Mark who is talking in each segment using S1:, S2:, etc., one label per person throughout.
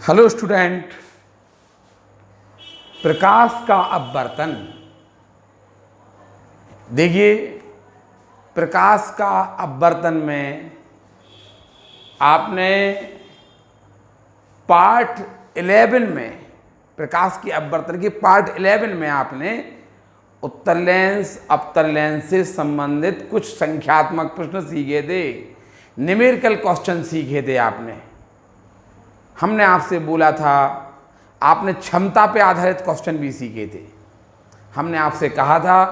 S1: Hello student, प्रकाश का अपवर्तन। देखिए, प्रकाश का अपवर्तन में आपने पार्ट 11 में, प्रकाश के अपवर्तन की पार्ट 11 में आपने उत्तर लेंस अवतल लेंस से संबंधित कुछ संख्यात्मक प्रश्न सीखे थे, न्यूमेरिकल क्वेश्चन सीखे थे आपने। हमने आपसे बोला था, आपने क्षमता पे आधारित क्वेश्चन भी सीखे थे। हमने आपसे कहा था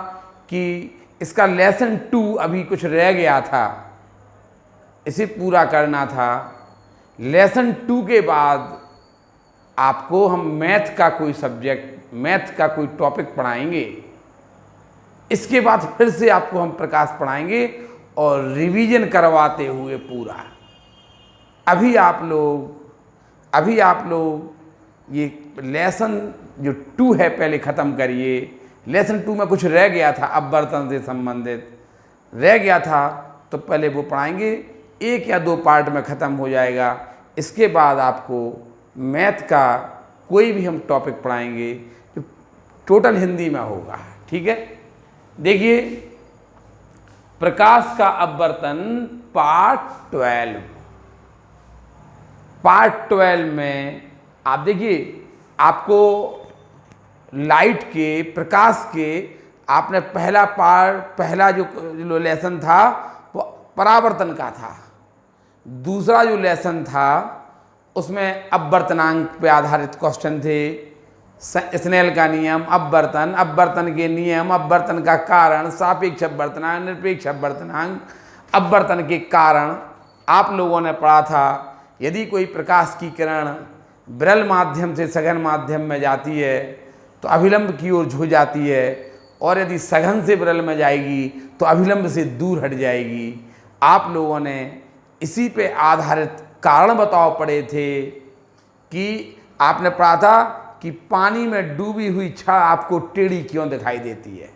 S1: कि इसका लेसन 2 अभी कुछ रह गया था, इसे पूरा करना था। लेसन 2 के बाद आपको हम मैथ का कोई सब्जेक्ट, मैथ का कोई टॉपिक पढ़ाएंगे। इसके बाद फिर से आपको हम प्रकाश पढ़ाएंगे और रिवीजन करवाते हुए पूरा। अभी आप लोग ये लेसन जो 2 है पहले ख़त्म करिए। लेसन 2 में कुछ रह गया था, अपवर्तन से संबंधित रह गया था, तो पहले वो पढ़ाएंगे। 1 या 2 पार्ट में ख़त्म हो जाएगा। इसके बाद आपको मैथ का कोई भी हम टॉपिक पढ़ाएंगे जो टोटल हिंदी में होगा, ठीक है। देखिए, प्रकाश का अपवर्तन पार्ट 12 में आप देखिए, आपको लाइट के, प्रकाश के, आपने पहला जो लेसन था वो परावर्तन का था। दूसरा जो लेसन था उसमें अपवर्तनांक पे आधारित क्वेश्चन थे। स्नेल का नियम, अपवर्तन के नियम, अपवर्तन का कारण, सापेक्ष अपवर्तनांक, निरपेक्ष अपवर्तनांक, अपवर्तन के कारण आप लोगों ने पढ़ा था। यदि कोई प्रकाश की किरण विरल माध्यम से सघन माध्यम में जाती है तो अभिलंब की ओर झुक जाती है, और यदि सघन से विरल में जाएगी तो अभिलंब से दूर हट जाएगी। आप लोगों ने इसी पे आधारित कारण बताओ पढ़े थे कि आपने पढ़ा था कि पानी में डूबी हुई छड़ आपको टेढ़ी क्यों दिखाई देती है।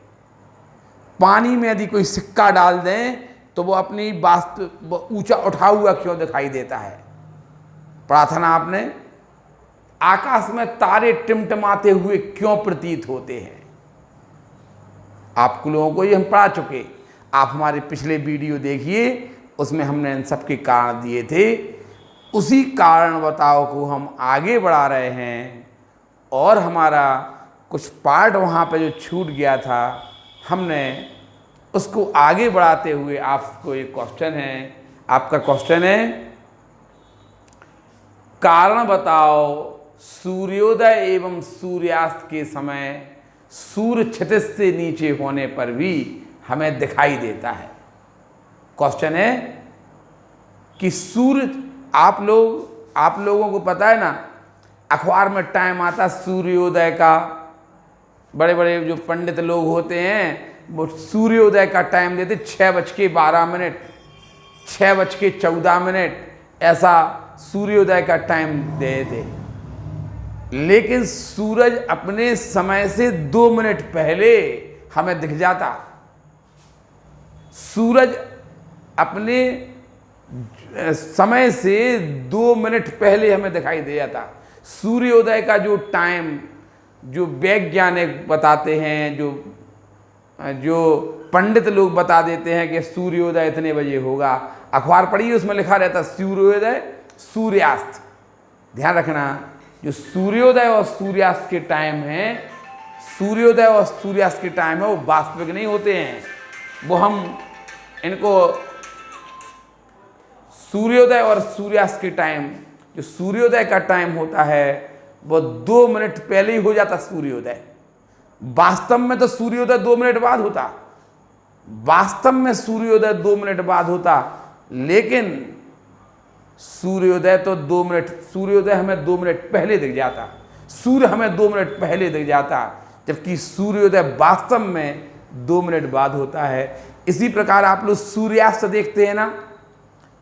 S1: पानी में यदि कोई सिक्का डाल दें तो वो अपनी ऊंचा उठा हुआ क्यों दिखाई देता है। पढ़ा था ना आपने, आकाश में तारे टिमटिमाते हुए क्यों प्रतीत होते हैं। आप लोगों को ये हम पढ़ा चुके। आप हमारे पिछले वीडियो देखिए, उसमें हमने इन सब के कारण दिए थे। उसी कारण बताओ को हम आगे बढ़ा रहे हैं, और हमारा कुछ पार्ट वहाँ पे जो छूट गया था, हमने उसको आगे बढ़ाते हुए आपको एक क्वेश्चन है। आपका क्वेश्चन है, कारण बताओ सूर्योदय एवं सूर्यास्त के समय सूर्य क्षितिज से नीचे होने पर भी हमें दिखाई देता है। क्वेश्चन है कि सूर्य, आप लोगों को पता है ना, अखबार में टाइम आता सूर्योदय का। बड़े बड़े जो पंडित लोग होते हैं वो सूर्योदय का टाइम देते 6:12, 6:14, ऐसा सूर्योदय का टाइम दे थे। लेकिन सूरज अपने समय से 2 मिनट पहले हमें दिख जाता। सूरज अपने समय से 2 मिनट पहले हमें दिखाई दे जाता। सूर्योदय का जो टाइम, जो वैज्ञानिक बताते हैं, जो पंडित लोग बता देते हैं कि सूर्योदय इतने बजे होगा। अखबार पढ़िए, उसमें लिखा रहता सूर्योदय सूर्यास्त। ध्यान रखना, जो सूर्योदय और सूर्यास्त के टाइम है, सूर्योदय और सूर्यास्त के टाइम है, वो वास्तविक नहीं होते हैं। वो हम इनको सूर्योदय और सूर्यास्त के टाइम, जो सूर्योदय का टाइम होता है वो 2 मिनट पहले ही हो जाता सूर्योदय। वास्तव में तो सूर्योदय 2 मिनट बाद होता। वास्तव में सूर्योदय 2 मिनट बाद होता, लेकिन सूर्योदय तो 2 मिनट, सूर्योदय हमें 2 मिनट पहले दिख जाता। सूर्य हमें 2 मिनट पहले दिख जाता, जबकि सूर्योदय वास्तव में 2 मिनट बाद होता है। इसी प्रकार आप लोग सूर्यास्त देखते हैं ना,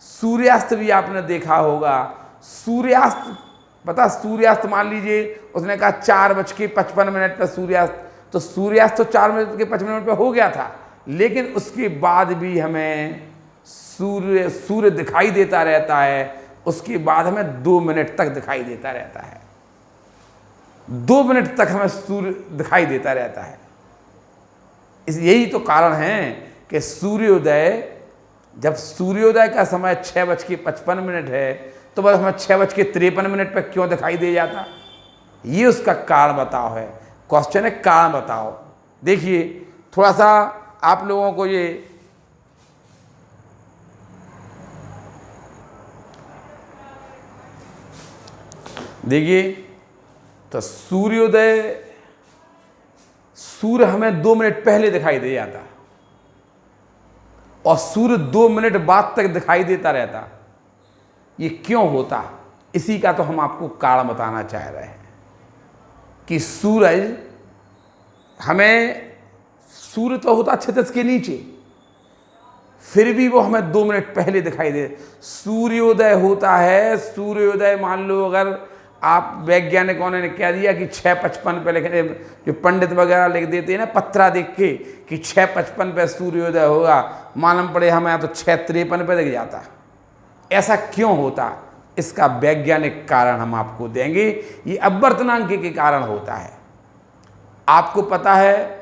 S1: सूर्यास्त भी आपने देखा होगा। सूर्यास्त, पता, सूर्यास्त मान लीजिए उसने कहा 4:55 पर सूर्यास्त, तो सूर्यास्त तो 4:55 पर हो गया था, लेकिन उसके बाद भी हमें सूर्य दिखाई देता रहता है। उसके बाद हमें 2 मिनट तक दिखाई देता रहता है। 2 मिनट तक हमें सूर्य दिखाई देता रहता है। यही तो कारण है कि सूर्योदय, जब सूर्योदय का समय 6:55 है तो बस हमें 6:53 पर क्यों दिखाई दे जाता? ये उसका कारण बताओ है। क्वेश्चन है कारण बताओ। देखिए थोड़ा सा आप लोगों को ये देखिए, तो सूर्योदय, सूर्य हमें 2 मिनट पहले दिखाई दे जाता और सूर्य 2 मिनट बाद तक दिखाई देता रहता। ये क्यों होता? इसी का तो हम आपको कारण बताना चाह रहे हैं कि सूरज हमें, सूर्य तो होता क्षितिज के नीचे, फिर भी वो हमें 2 मिनट पहले दिखाई दे। सूर्योदय होता है, सूर्योदय मान लो अगर आप वैज्ञानिकों ने क्या दिया कि 6:55 पे लिखने, जो पंडित वगैरह लिख देते हैं ना पत्रा देख के कि 6:55 पे सूर्योदय होगा, मालूम पड़े हमें यहाँ तो 6:53 पे दिख जाता। ऐसा क्यों होता? इसका वैज्ञानिक कारण हम आपको देंगे। ये अपवर्तनांक के कारण होता है। आपको पता है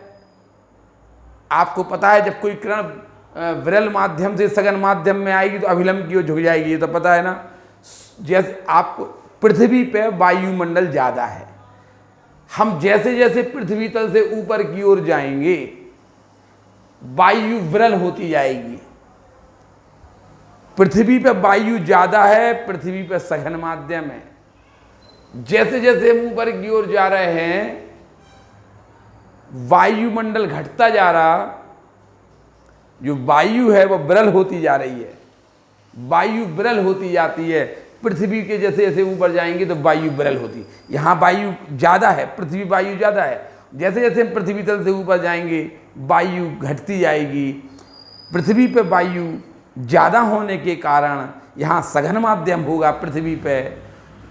S1: जब कोई किरण विरल माध्यम से सघन माध्यम में आएगी तो अभिलंब की ओर झुक जाएगी, ये तो पता है ना। जैसे आपको पृथ्वी पे वायुमंडल ज़्यादा है, हम जैसे जैसे पृथ्वी तल से ऊपर की ओर जाएंगे वायु विरल होती जाएगी। पृथ्वी पे वायु ज़्यादा है, पृथ्वी पे सघन माध्यम है। जैसे जैसे हम ऊपर की ओर जा रहे हैं वायुमंडल घटता जा रहा, जो वायु है वो विरल होती जा रही है। वायु विरल होती जाती है। पृथ्वी के जैसे जैसे ऊपर जाएंगे तो वायु विरल होती, यहाँ वायु ज़्यादा है, पृथ्वी वायु ज़्यादा है। जैसे जैसे हम पृथ्वी तल से ऊपर जाएंगे वायु घटती जाएगी। पृथ्वी पे वायु ज़्यादा होने के कारण यहाँ सघन माध्यम होगा पृथ्वी पे,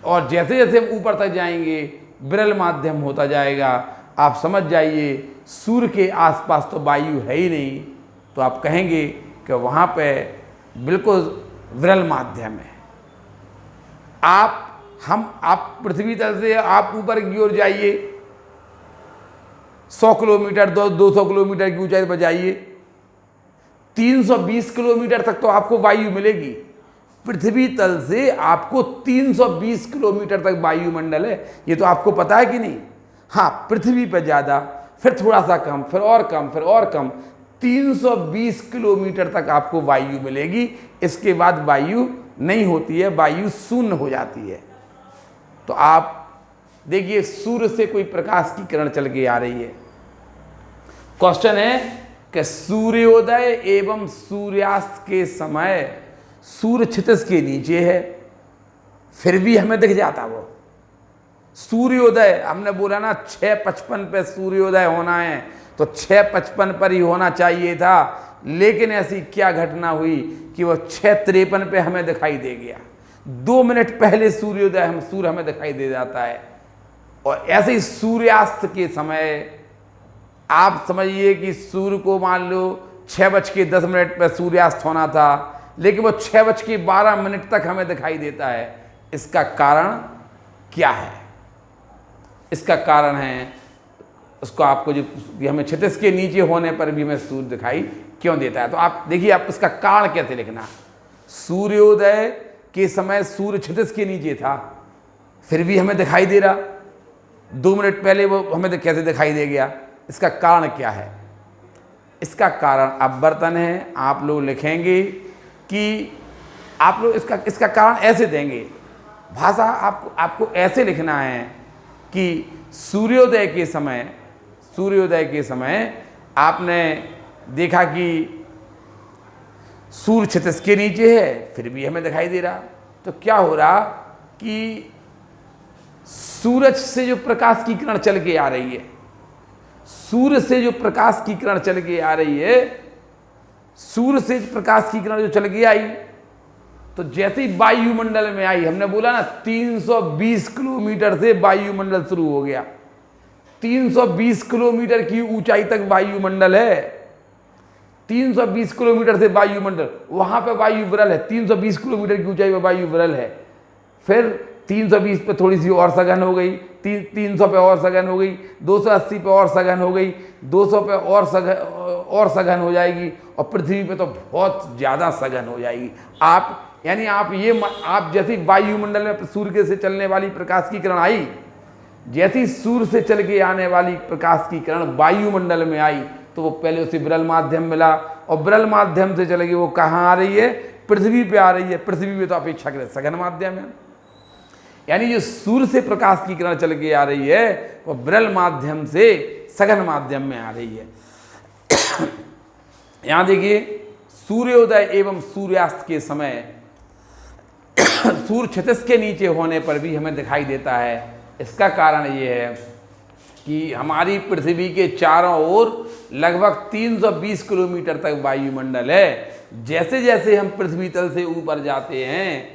S1: और जैसे जैसे हम ऊपर तक जाएंगे विरल माध्यम होता जाएगा। आप समझ जाइए सूर्य के आसपास तो वायु है ही नहीं, तो आप कहेंगे कि वहाँ पे बिल्कुल विरल माध्यम है। आप पृथ्वी तल से आप ऊपर की ओर जाइए, 100 किलोमीटर 200 किलोमीटर की ऊंचाई पर जाइए, 320 किलोमीटर तक तो आपको वायु मिलेगी। पृथ्वी तल से आपको 320 किलोमीटर तक वायुमंडल है, ये तो आपको पता है कि नहीं? हाँ, पृथ्वी पर ज़्यादा, फिर थोड़ा सा कम, फिर और कम, फिर और कम, 320 किलोमीटर तक आपको वायु मिलेगी। इसके बाद वायु नहीं होती है, वायु शून्य हो जाती है। तो आप देखिए सूर्य से कोई प्रकाश की किरण चल के आ रही है। क्वेश्चन है कि सूर्योदय एवं सूर्यास्त के समय सूर्य क्षितिज के नीचे है, फिर भी हमें दिख जाता वो सूर्योदय। हमने बोला ना 6:55 पे सूर्योदय होना है, तो 6:55 पर ही होना चाहिए था, लेकिन ऐसी क्या घटना हुई कि वो 6:53 पे हमें दिखाई दे गया। 2 मिनट पहले सूर्योदय सूर्य हमें दिखाई दे जाता है। और ऐसे ही सूर्यास्त के समय आप समझिए कि सूर्य को मान लो 6:10 पर सूर्यास्त होना था, लेकिन वो 6:12 तक हमें दिखाई देता है। इसका कारण क्या है? इसका कारण है, उसको आपको जो हमें क्षितिज के नीचे होने पर भी हमें सूर्य दिखाई क्यों देता है। तो आप देखिए आप इसका कारण कैसे लिखना। सूर्योदय के समय सूर्य क्षितिज के नीचे था, फिर भी हमें दिखाई दे रहा। 2 मिनट पहले वो हमें कैसे दिखाई दे गया? इसका कारण क्या है? इसका कारण अपवर्तन है। आप लोग लिखेंगे कि आप लोग इसका कारण ऐसे देंगे। भाषा आपको ऐसे लिखना है कि सूर्योदय के समय आपने देखा कि सूर्य क्षितिज के नीचे है, फिर भी हमें दिखाई दे रहा। तो क्या हो रहा कि सूरज से जो प्रकाश की किरण चल के आ रही है, सूर्य से जो प्रकाश की किरण चल के आ रही है, सूर्य से प्रकाश की किरण जो चल के आई, तो जैसे ही वायुमंडल में आई, हमने बोला ना 320 किलोमीटर से वायुमंडल शुरू हो गया। 320 किलोमीटर की ऊंचाई तक वायुमंडल है। 320 किलोमीटर से वायुमंडल, वहां पे वायु विरल है। 320 किलोमीटर की ऊंचाई पर वायु विरल है। फिर 320 पे थोड़ी सी और सघन हो गई, 300 पे और सघन हो गई, 280 पे और सघन हो गई, 200 पे और सघन हो जाएगी, और पृथ्वी पे तो बहुत ज़्यादा सघन हो जाएगी। आप यानी आप जैसी वायुमंडल में सूर्य से चलने वाली प्रकाश की किरण आई, जैसी सूर्य से चल के आने वाली प्रकाश की किरण वायुमंडल में आई, तो वो पहले उसे विरल माध्यम मिला, और विरल माध्यम से चलेगी वो कहाँ आ रही है? पृथ्वी पे आ रही है। पृथ्वी पे तो अपेक्षाकृत सघन माध्यम है, यानी जो सूर्य से प्रकाश की किरण चल के आ रही है वो विरल माध्यम से सघन माध्यम में आ रही है। यहाँ देखिए, सूर्योदय एवं सूर्यास्त के समय सूर्य क्षितिज के नीचे होने पर भी हमें दिखाई देता है। इसका कारण ये है कि हमारी पृथ्वी के चारों ओर लगभग 320 किलोमीटर तक वायुमंडल है। जैसे जैसे हम पृथ्वी तल से ऊपर जाते हैं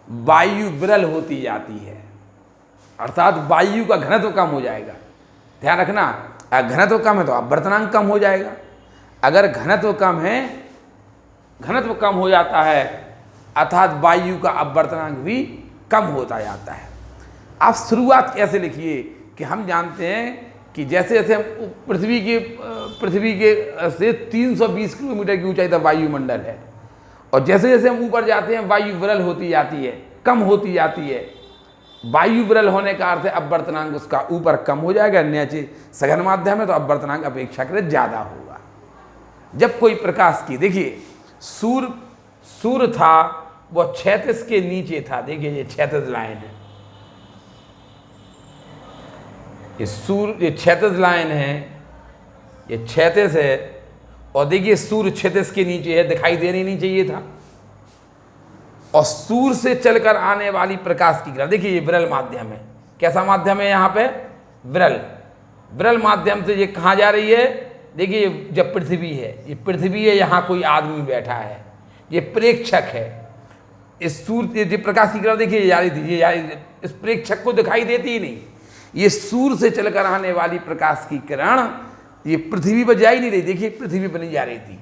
S1: वायु विरल होती जाती है, अर्थात वायु का घनत्व कम हो जाएगा। ध्यान रखना, अगर घनत्व कम है तो अपवर्तनांक कम हो जाएगा। अगर घनत्व कम है, घनत्व कम हो जाता है, अर्थात वायु का अपवर्तनांक भी कम होता जाता है। आप शुरुआत कैसे लिखिए कि हम जानते हैं कि जैसे जैसे हम पृथ्वी के से 320 किलोमीटर की ऊंचाई तक वायुमंडल है, और जैसे जैसे हम ऊपर जाते हैं वायु विरल होती जाती है, कम होती जाती है। वायु विरल होने का अर्थ है अपवर्तनांक उसका ऊपर कम हो जाएगा, नीचे सघन माध्यम है तो अपवर्तनांक अपेक्षाकृत ज़्यादा होगा। जब कोई प्रकाश की, देखिए सूर्य था वो क्षैतिज के नीचे था। देखिए ये क्षैतिज लाइन है, ये क्षैतिज लाइन है, ये क्षैतिज है, और देखिए सूर्य क्षितिज के नीचे है, दिखाई देनी नहीं चाहिए था। और सूर्य से चलकर आने वाली प्रकाश की किरण, देखिए ये विरल माध्यम है। कैसा माध्यम है यहाँ पे? विरल माध्यम से ये कहाँ जा रही है? देखिए जब पृथ्वी है, ये पृथ्वी है, यहाँ कोई आदमी बैठा है, ये प्रेक्षक है। इस सूर्य ये प्रकाश की किरण देखिए जा रही थी, ये इस प्रेक्षक को दिखाई देती ही नहीं। ये सूर्य से चलकर आने वाली प्रकाश की किरण ये पृथ्वी पर जा ही नहीं रही। देखिए पृथ्वी पर नहीं जा रही थी,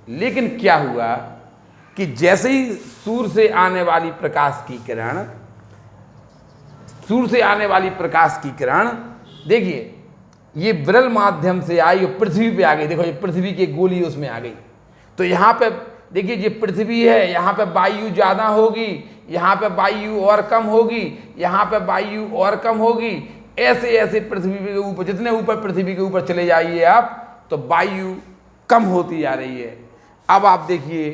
S1: लेकिन क्या हुआ कि जैसे ही सूर्य से आने वाली प्रकाश की किरण, देखिए ये विरल माध्यम से आई और पृथ्वी पे आ गई। देखो ये पृथ्वी की गोली उसमें आ गई। तो यहाँ पे देखिए ये पृथ्वी है, यहाँ पे वायु ज़्यादा होगी, यहाँ पे वायु और कम होगी, यहाँ पे वायु और कम होगी। ऐसे ऐसे पृथ्वी के ऊपर, जितने ऊपर पृथ्वी के ऊपर चले जाइए आप, तो वायु कम होती जा रही है। अब आप देखिए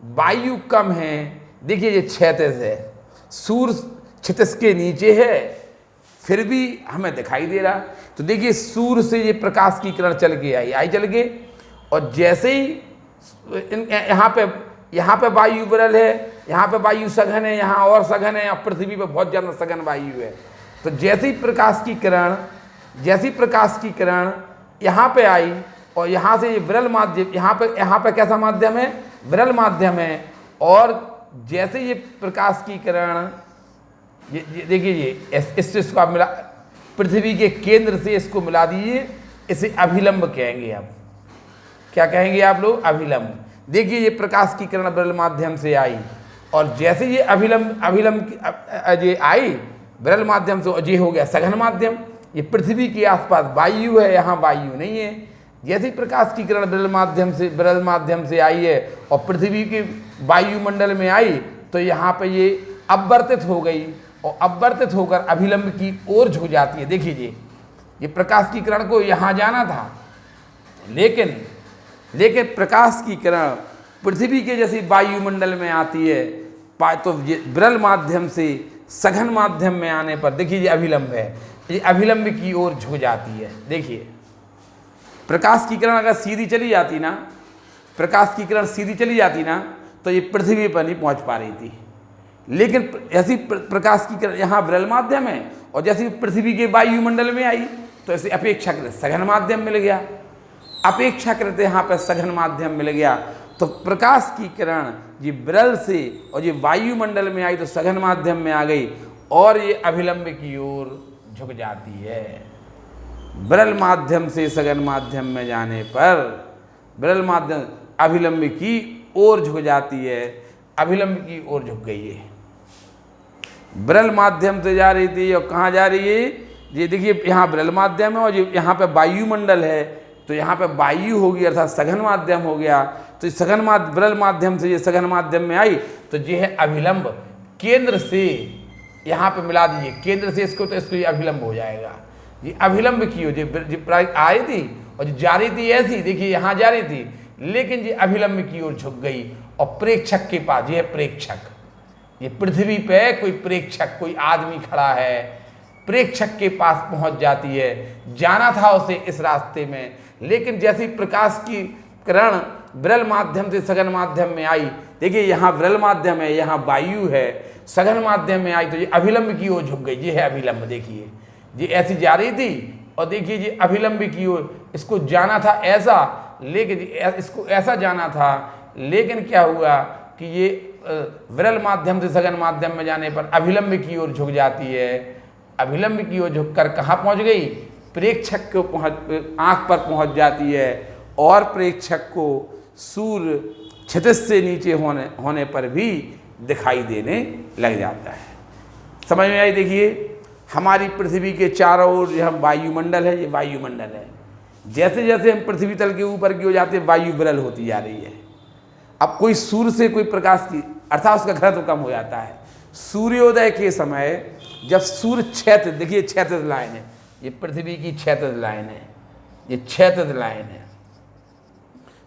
S1: वायु कम है, देखिए ये क्षैतिज है, सूर्य क्षितिज के नीचे है, फिर भी हमें दिखाई दे रहा। तो देखिए सूर्य से ये प्रकाश की किरण चल के आई चल के, और जैसे ही यहाँ पे वायु विरल है, यहाँ पे वायु सघन है, यहाँ और सघन है, यहाँ पृथ्वी पे बहुत ज़्यादा सघन वायु है। तो जैसी प्रकाश की किरण यहाँ पे आई, और यहाँ से ये विरल माध्यम, यहाँ पे कैसा माध्यम है? विरल माध्यम है। और जैसे ये प्रकाश की किरण, ये देखिए ये इसको आप मिला, पृथ्वी के केंद्र से इसको मिला दीजिए, इसे अभिलंब कहेंगे। अब क्या कहेंगे आप लोग? अभिलंब। देखिए ये प्रकाश की किरण विरल माध्यम से आई, और जैसे ये अभिलंब ये आई विरल माध्यम से, ये हो गया सघन माध्यम। ये पृथ्वी के आसपास वायु है, यहाँ वायु नहीं है। जैसे प्रकाश की किरण विरल माध्यम से आई है और पृथ्वी के वायुमंडल में आई, तो यहाँ पे ये अपवर्तित हो गई, और अपवर्तित होकर अभिलंब की ओर झुक जाती है। देखिए ये प्रकाश की किरण को यहाँ जाना था, लेकिन प्रकाश की किरण पृथ्वी के जैसी वायुमंडल में आती है, तो ये विरल माध्यम से सघन माध्यम में आने पर देखिए ये अभिलंब है, ये अभिलंब की ओर झुक जाती है। देखिए प्रकाश की किरण अगर सीधी चली जाती ना, तो ये पृथ्वी पर नहीं पहुंच पा रही थी। लेकिन ऐसी प्रकाश की किरण यहाँ विरल माध्यम है, और जैसे पृथ्वी के वायुमंडल में आई तो ऐसे अपेक्षाकृत सघन माध्यम मिल गया। अपेक्षाकृत यहाँ पर सघन माध्यम मिल गया, तो प्रकाश की किरण ये विरल से और ये वायुमंडल में आई तो सघन माध्यम में आ गई, और ये अभिलंब की ओर झुक जाती है। विरल माध्यम से सघन माध्यम में जाने पर विरल माध्यम अभिलंब की ओर झुक जाती है, अभिलंब की ओर झुक गई है। विरल माध्यम से जा रही थी और कहाँ जा रही है, ये देखिए यहाँ विरल माध्यम है और ये यहाँ पे वायुमंडल है, तो यहाँ पे वायु होगी अर्थात सघन माध्यम हो गया। तो इस सघन विरल माध्यम से ये सघन माध्यम में आई तो ये है अभिलंब। केंद्र से यहाँ पे मिला दीजिए, केंद्र से इसको, तो इसको ये अभिलंब हो जाएगा। ये अभिलंब की हो, जो आई थी और जो जा रही थी ऐसी, देखिए यहाँ जा रही थी लेकिन ये अभिलंब की ओर झुक गई और प्रेक्षक के पास, ये है प्रेक्षक, ये पृथ्वी पे कोई प्रेक्षक, कोई आदमी खड़ा है, प्रेक्षक के पास पहुंच जाती है। जाना था उसे इस रास्ते में, लेकिन जैसी प्रकाश की किरण विरल माध्यम से सघन माध्यम में आई, देखिए यहाँ विरल माध्यम है, यहाँ वायु है, सघन माध्यम में आई तो ये अभिलंब की ओर झुक गई। ये है अभिलंब, देखिए ये ऐसी जा रही थी और देखिए ये अभिलंब की ओर, इसको जाना था ऐसा, लेकिन इसको ऐसा जाना था, लेकिन क्या हुआ कि ये विरल माध्यम से सघन माध्यम में जाने पर अभिलंब की ओर झुक जाती है। अभिलंब की ओर झुककर कहाँ पहुँच गई, प्रेक्षक को आँख पर पहुँच जाती है और प्रेक्षक को सूर्य क्षितिज से नीचे होने पर भी दिखाई देने लग जाता है। समझ में आई? देखिए हमारी पृथ्वी के चारों ओर यह वायुमंडल है, ये वायुमंडल है। जैसे जैसे हम पृथ्वी तल के ऊपर की ओर जाते हैं वायु विरल होती जा रही है। अब कोई सूर्य से कोई प्रकाश की अर्थात उसका घनत्व कम हो जाता है। सूर्योदय के समय जब सूर्य क्षैतिज, देखिए क्षैतिज लाइन है, ये पृथ्वी की क्षैतिज लाइन है, ये क्षैतिज लाइन है।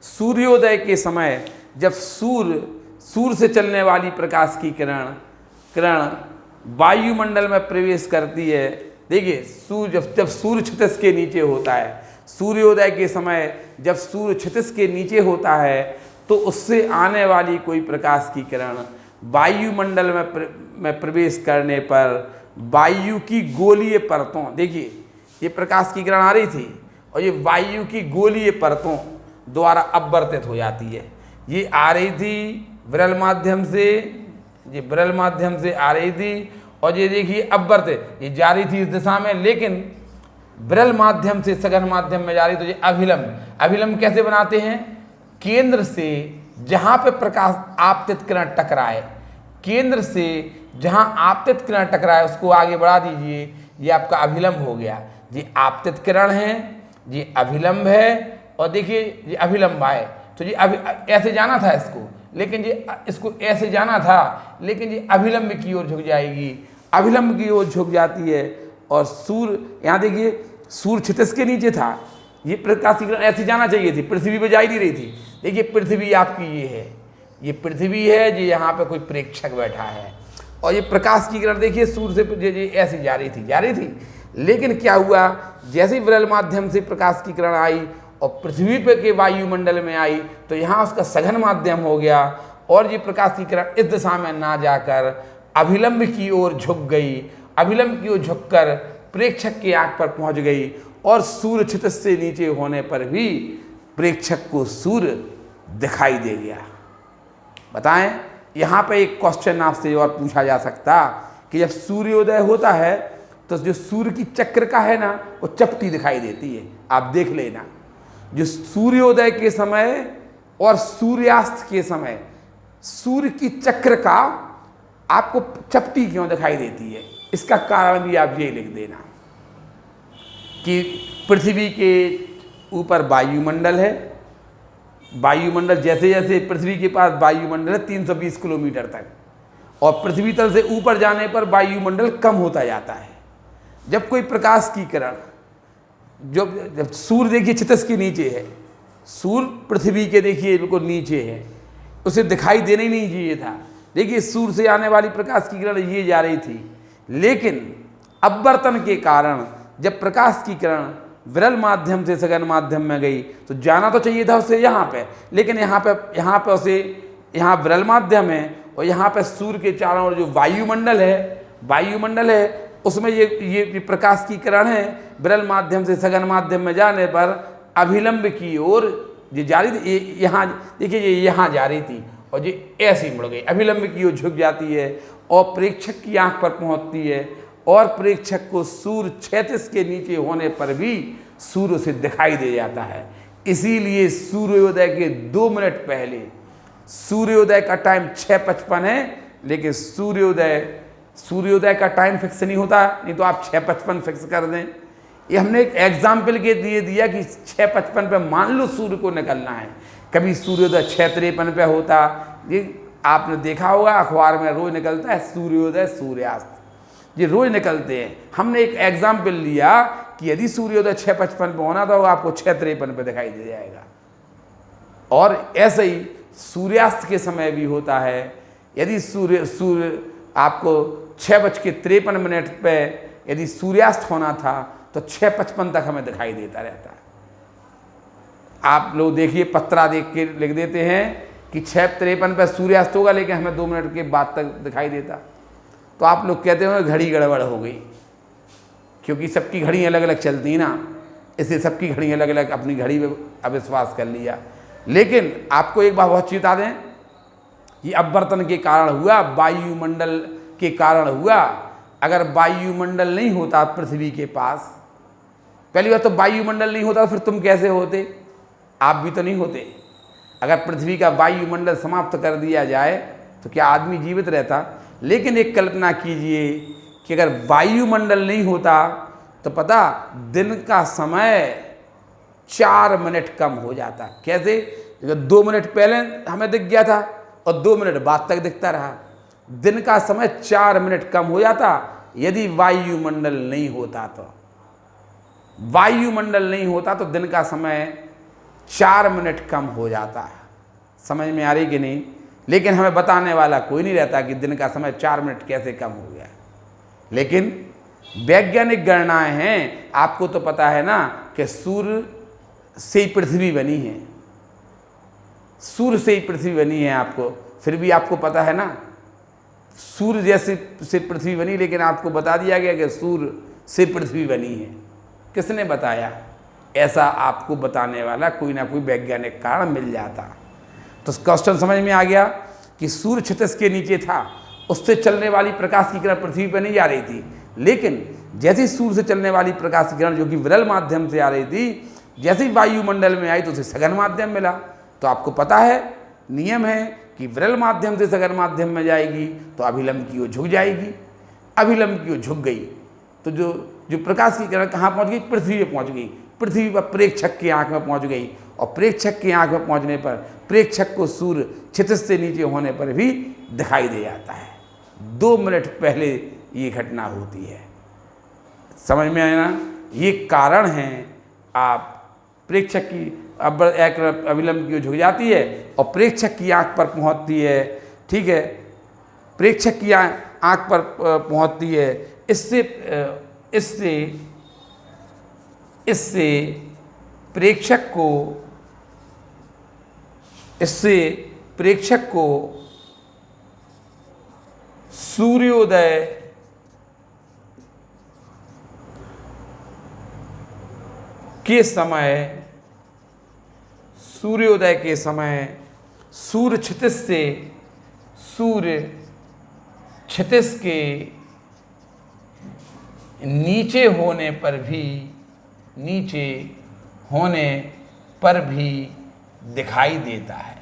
S1: सूर्योदय के समय जब सूर्य से चलने वाली प्रकाश की किरण वायुमंडल में प्रवेश करती है, देखिए सूर्य जब सूर्य क्षितिज के नीचे होता है, सूर्योदय के समय जब सूर्य क्षितिज के नीचे होता है तो उससे आने वाली कोई प्रकाश की किरण वायुमंडल में प्रवेश करने पर वायु की गोलीय परतों, देखिए ये प्रकाश की किरण आ रही थी और ये वायु की गोलीय परतों द्वारा अपवर्तित हो जाती है। ये आ रही थी विरल माध्यम से, ये विरल माध्यम से आ रही थी और ये देखिए अपवर्तित, ये जा रही थी इस दिशा में, लेकिन विरल माध्यम से सघन माध्यम में जा रही, तो ये अभिलंब। अभिलंब कैसे बनाते हैं, केंद्र से जहाँ पे प्रकाश आपतित किरण टकराए, केंद्र से जहाँ आपतित किरण टकराए उसको आगे बढ़ा दीजिए, ये आपका अभिलंब हो गया। ये आपतित किरण है, ये अभिलंब है और देखिए ये अभिलंब आए तो ये ऐसे जाना था इसको, लेकिन ये इसको ऐसे जाना था, लेकिन ये अभिलंब की ओर झुक जाएगी, अभिलंब की ओर झुक जाती है और सूर्य, यहाँ देखिए सूर्य क्षितिज के नीचे था, ये प्रकाश की किरण ऐसे जाना चाहिए थी, पृथ्वी पे जा ही नहीं रही थी। देखिए पृथ्वी आपकी ये है, ये पृथ्वी है, ये यहाँ पे कोई प्रेक्षक बैठा है और ये प्रकाश की किरण देखिए सूर्य से ये ऐसी जा रही थी, लेकिन क्या हुआ, जैसे ही विरल माध्यम से प्रकाश की किरण आई और पृथ्वी पे के वायुमंडल में आई तो यहाँ उसका सघन माध्यम हो गया और ये प्रकाश की किरण इस दिशा में ना जाकर अभिलंब की ओर झुक गई, अभिलंब की ओर झुककर प्रेक्षक की आंख पर पहुंच गई और सूर्य क्षितिज से नीचे होने पर भी प्रेक्षक को सूर्य दिखाई दे गया। बताएं, यहाँ पे एक क्वेश्चन आपसे और पूछा जा सकता कि जब सूर्योदय होता है तो जो सूर्य की चक्र का है ना वो चपटी दिखाई देती है। आप देख लेना, जो सूर्योदय के समय और सूर्यास्त के समय सूर्य की चक्र का आपको चपटी क्यों दिखाई देती है, इसका कारण भी आप ये लिख देना कि पृथ्वी के ऊपर वायुमंडल है, वायुमंडल जैसे जैसे पृथ्वी के पास वायुमंडल है 320 किलोमीटर तक, और पृथ्वी तल से ऊपर जाने पर वायुमंडल कम होता जाता है। जब कोई प्रकाश की किरण जब सूर्य देखिए क्षितिज के नीचे है, सूर्य पृथ्वी के देखिए बिल्कुल नीचे है, उसे दिखाई देना ही नहीं चाहिए था। देखिए सूर्य से आने वाली प्रकाश की किरण ये जा रही थी, लेकिन अपवर्तन के कारण जब प्रकाश की किरण विरल माध्यम से सघन माध्यम में गई तो जाना तो चाहिए था उसे यहाँ पे, लेकिन यहाँ पे उसे यहाँ विरल माध्यम है और यहाँ पे सूर्य के चारों ओर जो वायुमंडल है उसमें ये प्रकाश की किरण है, विरल माध्यम से सघन माध्यम में जाने पर अभिलंब की ओर ये जा रही थी, यहाँ देखिए ये यहाँ जा रही थी और ये ऐसी मुड़ गई, अभिलंब की ओर झुक जाती है और प्रेक्षक की आंख पर पहुँचती है और प्रेक्षक को सूर्य क्षैतिज के नीचे होने पर भी सूर्य से दिखाई दे जाता है। इसीलिए सूर्योदय के 2 मिनट पहले, सूर्योदय का टाइम 6:55 है, लेकिन सूर्योदय सूर्योदय का टाइम फिक्स नहीं होता, नहीं तो आप 6:55 फिक्स कर दें। ये हमने एक एग्जाम्पल के लिए दिया कि 6:55 पे मान लो सूर्य को निकलना है। कभी सूर्योदय 6:53 पे होता, ये आपने देखा होगा अखबार में रोज निकलता है सूर्योदय सूर्यास्त, ये रोज निकलते हैं। हमने एक एग्जाम्पल लिया कि यदि सूर्योदय 6:55 पे होना तो आपको 6:53 पे दिखाई दे जाएगा। और ऐसे ही सूर्यास्त के समय भी होता है। यदि सूर्य आपको 6:53 पे यदि सूर्यास्त होना था तो 6:55 तक हमें दिखाई देता रहता है। आप लोग देखिए, पत्रा देख के लिख देते हैं कि 6:53 पे सूर्यास्त होगा, लेकिन हमें 2 मिनट के बाद तक दिखाई देता। तो आप लोग कहते हो घड़ी गड़बड़ हो गई, क्योंकि सबकी घड़ी अलग अलग चलती ना, इसलिए सबकी घड़ी अलग अलग, अपनी घड़ी में अविश्वास कर लिया। लेकिन आपको एक बात बहुत चेता दें, ये अपवर्तन के कारण हुआ, वायुमंडल के कारण हुआ। अगर वायुमंडल नहीं होता पृथ्वी के पास, पहली बात तो वायुमंडल नहीं होता तो फिर तुम कैसे होते? आप भी तो नहीं होते। अगर पृथ्वी का वायुमंडल समाप्त कर दिया जाए तो क्या आदमी जीवित रहता? लेकिन एक कल्पना कीजिए कि अगर वायुमंडल नहीं होता तो पता दिन का समय 4 मिनट कम हो जाता। कैसे? 2 मिनट पहले हमें दिख गया था और 2 मिनट बाद तक दिखता रहा। दिन का समय 4 मिनट कम हो जाता यदि वायुमंडल नहीं होता तो। वायुमंडल नहीं होता तो दिन का समय 4 मिनट कम हो जाता। समझ में आ रही कि नहीं? लेकिन हमें बताने वाला कोई नहीं रहता कि दिन का समय 4 मिनट कैसे कम हो गया। लेकिन वैज्ञानिक गणनाएं हैं। आपको तो पता है ना कि सूर्य से ही पृथ्वी बनी है, सूर्य से ही पृथ्वी बनी है। आपको फिर भी आपको पता है ना, सूर्य जैसे से पृथ्वी बनी, लेकिन आपको बता दिया गया कि सूर्य से पृथ्वी बनी है। किसने बताया? ऐसा आपको बताने वाला कोई ना कोई वैज्ञानिक कारण मिल जाता। तो क्वेश्चन समझ में आ गया कि सूर्य क्षितिज के नीचे था, उससे चलने वाली प्रकाश की किरण पृथ्वी पर नहीं जा रही थी। लेकिन जैसे सूर्य से चलने वाली प्रकाश की किरण जो कि विरल माध्यम से आ रही थी, जैसे ही वायुमंडल में आई तो उसे सघन माध्यम मिला। तो आपको पता है, नियम है कि विरल माध्यम से सघन माध्यम में जाएगी तो अभिलंब की ओर झुक जाएगी। अभिलंब की ओर झुक गई तो जो प्रकाश की किरण कहाँ पहुँच गई? पृथ्वी पर पहुँच गई। पृथ्वी पर प्रेक्षक की आँख में पहुँच गई और प्रेक्षक की आँख में पहुँचने पर प्रेक्षक को सूर्य क्षितिज से नीचे होने पर भी दिखाई दे जाता है। 2 मिनट पहले ये घटना होती है। समझ में आया ना? ये कारण है। आप प्रेक्षक की अभिलंब की ओर झुक जाती है और प्रेक्षक की आँख पर पहुँचती है। ठीक है, प्रेक्षक की आँख पर पहुँचती है। इससे प्रेक्षक को सूर्योदय के समय सूर्य क्षितिज के नीचे होने पर भी दिखाई देता है।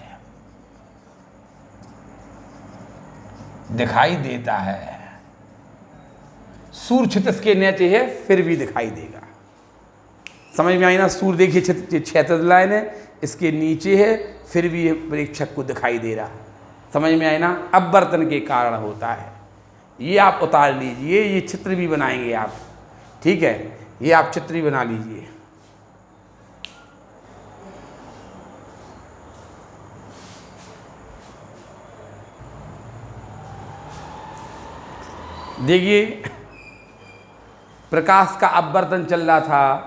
S1: सूर्य क्षितिज के नीचे है फिर भी दिखाई देगा। समझ में आई ना? सूर्य देखिए क्षैतिज लाइन है, इसके नीचे है फिर भी ये प्रेक्षक को दिखाई दे रहा। समझ में आई ना? अपवर्तन के कारण होता है। ये आप उतार लीजिए, ये चित्र भी बनाएंगे आप। ठीक है, ये आप चित्र भी बना लीजिए। देखिए, प्रकाश का अपवर्तन चल रहा था।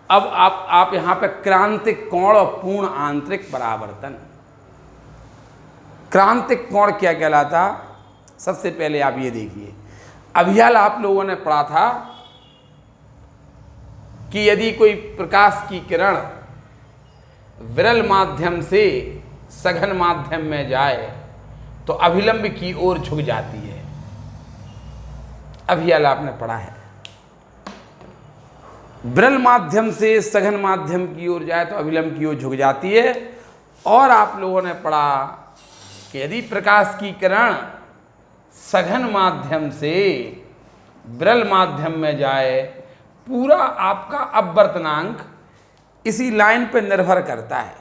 S1: अब आप यहाँ पे क्रांतिक कोण और पूर्ण आंतरिक परावर्तन। क्रांतिक कोण क्या कहलाता? सबसे पहले आप ये देखिए, अभियाल आप लोगों ने पढ़ा था कि यदि कोई प्रकाश की किरण विरल माध्यम से सघन माध्यम में जाए तो अभिलंब की ओर झुक जाती है। अभियाल आपने पढ़ा है। विरल माध्यम से सघन माध्यम की ओर जाए तो अभिलंब की ओर झुक जाती है। और आप लोगों ने पढ़ा कि यदि प्रकाश की किरण सघन माध्यम से विरल माध्यम में जाए, पूरा आपका अपवर्तनांक इसी लाइन पर निर्भर करता है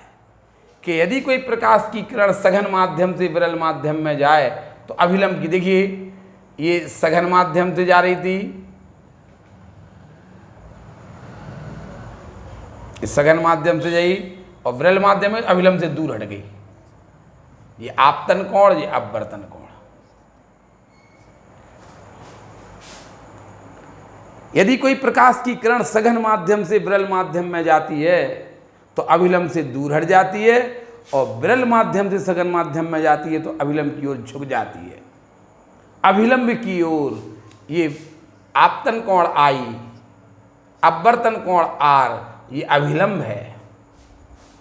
S1: कि यदि कोई प्रकाश की किरण सघन माध्यम से विरल माध्यम में जाए तो अभिलंब की, देखिए ये सघन माध्यम से जा रही थी, इस सघन माध्यम से गई और विरल माध्यम में अभिलंब से दूर हट गई। ये आपतन कोण, ये अपवर्तन कोण। यदि कोई प्रकाश की किरण सघन माध्यम से विरल माध्यम में जाती है तो अभिलंब से दूर हट जाती है, और विरल माध्यम से सघन माध्यम में जाती है तो अभिलंब की ओर झुक जाती है। अभिलंब की ओर ये आपतन कोण आई, अपवर्तन कोण आर, ये अभिलंब है।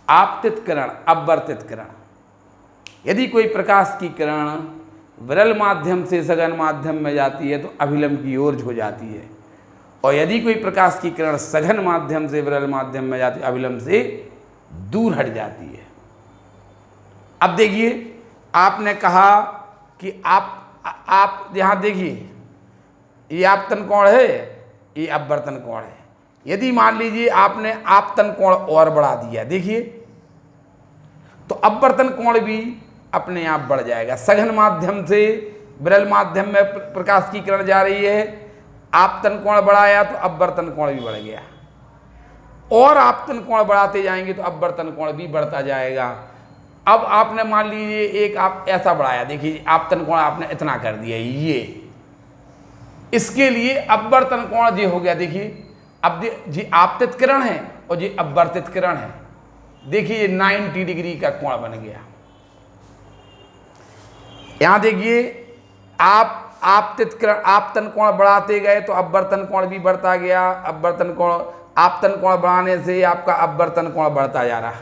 S1: आपतित किरण, अपवर्तित किरण। यदि कोई प्रकाश की किरण विरल माध्यम से सघन माध्यम में जाती है तो अभिलंब की ओर झुक जाती है, और यदि कोई प्रकाश की किरण सघन माध्यम से विरल माध्यम में जाती है अभिलंब से दूर हट जाती है। अब देखिए, आपने कहा कि आप यहाँ देखिए, ये आपतन कोण है, ये अपवर्तन कोण है। यदि मान लीजिए आपने आपतन कोण और बढ़ा दिया, देखिए, तो अपवर्तन कोण भी अपने आप बढ़ जाएगा। सघन माध्यम से विरल माध्यम में प्रकाश की किरण जा रही है, आपतन कोण बढ़ाया तो अपवर्तन कोण भी बढ़ गया, और आपतन कोण बढ़ाते जाएंगे तो अपवर्तन कोण भी बढ़ता जाएगा। अब आपने मान लीजिए एक आप ऐसा बढ़ाया, देखिए आपतन कोण आपने इतना कर दिया, ये इसके लिए अपवर्तन कोण ये हो गया। देखिए अब जी आपतित किरण है और ये अपवर्तित किरण है, देखिए ये 90 डिग्री का कोण बन गया। यहां देखिए, आप आपतित किरण आपतन कोण बढ़ाते गए तो अपवर्तन कोण भी बढ़ता गया। अपवर्तन कोण, आपतन कोण बढ़ाने से आपका अपवर्तन कोण बढ़ता जा रहा।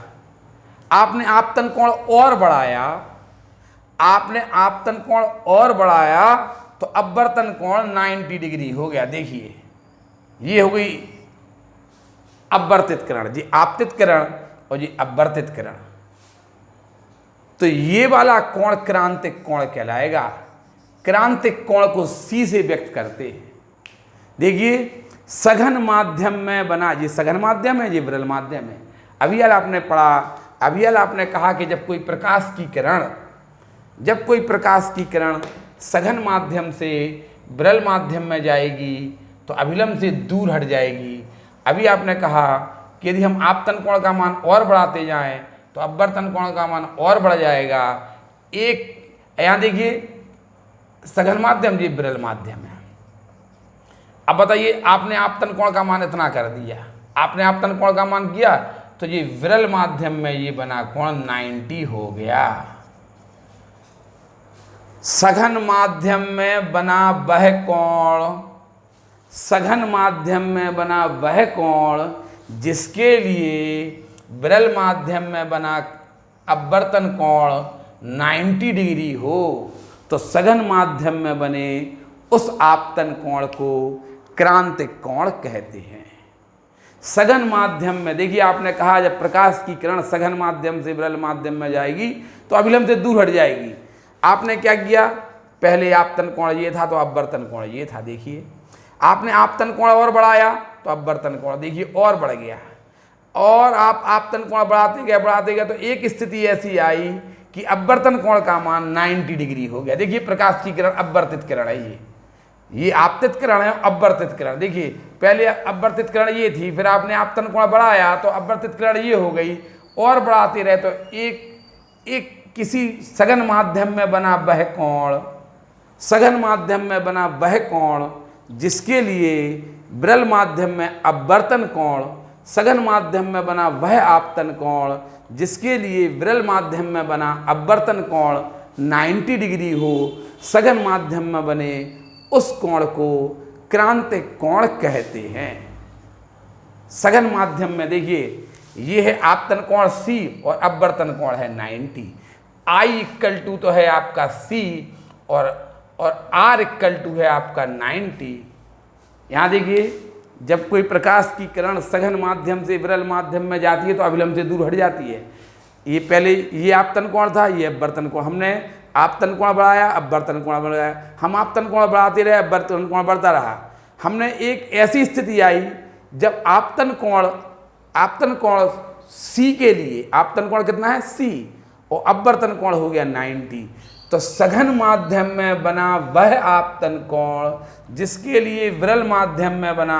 S1: आपने आपतन कोण और बढ़ाया, आपने आपतन कोण और बढ़ाया तो अपवर्तन कोण 90 डिग्री हो गया। देखिए ये हो गई अपवर्तित किरण, जी आपतित किरण और जी अपवर्तित किरण। तो ये वाला कोण क्रांतिक कोण कहलाएगा। क्रांतिक कोण को सी से व्यक्त करते हैं। देखिए सघन माध्यम में बना, ये सघन माध्यम है, ये विरल माध्यम है। अभी हाल आपने पढ़ा, अभी हाल आपने कहा कि जब कोई प्रकाश की किरण सघन माध्यम से विरल माध्यम में जाएगी तो अभिलंब से दूर हट जाएगी। अभी आपने कहा कि यदि हम आपतन कोण का मान और बढ़ाते जाएं तो अपवर्तन कोण का मान और बढ़ जाएगा। एक यहाँ देखिए, सघन माध्यम जी विरल माध्यम है। अब बताइए, आपने आपतन कोण का मान इतना कर दिया, आपने आपतन कोण का मान किया तो ये विरल माध्यम में ये बना कोण 90 हो गया। सघन माध्यम में बना वह कोण, सघन माध्यम में बना वह कोण जिसके लिए विरल माध्यम में बना अपवर्तन कोण 90 डिग्री हो, तो सघन माध्यम में बने उस आपतन कोण को क्रांतिक कोण कहते हैं। सघन माध्यम में देखिए, आपने कहा जब प्रकाश की किरण सघन माध्यम से विरल माध्यम में जाएगी तो अभिलंब से दूर हट जाएगी। आपने क्या किया, पहले आपतन कोण ये था तो अपवर्तन कोण ये था। देखिए आपने आपतन कोण और बढ़ाया तो अपवर्तन कोण देखिए और बढ़ गया, और आप आपतन कोण बढ़ाते गए तो एक स्थिति ऐसी आई कि अपवर्तन कोण का मान 90 डिग्री हो गया। देखिए प्रकाश की किरण अपवर्तित किरण है, ये आपतित किरण है, अपवर्तित किरण। देखिए पहले अपवर्तित किरण ये थी, फिर आपने आपतन कोण बढ़ाया तो अपवर्तित किरण ये हो गई, और बढ़ाते रहे तो एक किसी सघन माध्यम में बना वह कोण, सघन माध्यम में बना वह कोण जिसके लिए विरल माध्यम में अपवर्तन कोण, सघन माध्यम में बना वह आपतन कोण जिसके लिए विरल माध्यम में बना अपवर्तन कोण 90 डिग्री हो, सघन माध्यम में बने उस कोण को क्रांतिक कोण कहते हैं। सघन माध्यम में देखिए ये है आपतन कोण C और अपवर्तन कोण है 90। I= तो है आपका C और R= है आपका 90। यहाँ देखिए, जब कोई प्रकाश की किरण सघन माध्यम से विरल माध्यम में जाती है तो अभिलंब से दूर हट जाती है। ये पहले ये आपतन कोण था, ये अपवर्तन कोण। हमने आपतन कोण बढ़ाया, अपवर्तन कोण बढ़ गया। हम आपतन कोण बढ़ाते रहे, अपवर्तन कोण बढ़ता रहा। हमने एक ऐसी स्थिति आई जब आपतन कोण सी के लिए, आपतन कोण कितना है सी, और अपवर्तन कोण हो गया 90। तो सघन माध्यम में बना वह आपतन कोण जिसके लिए विरल माध्यम में बना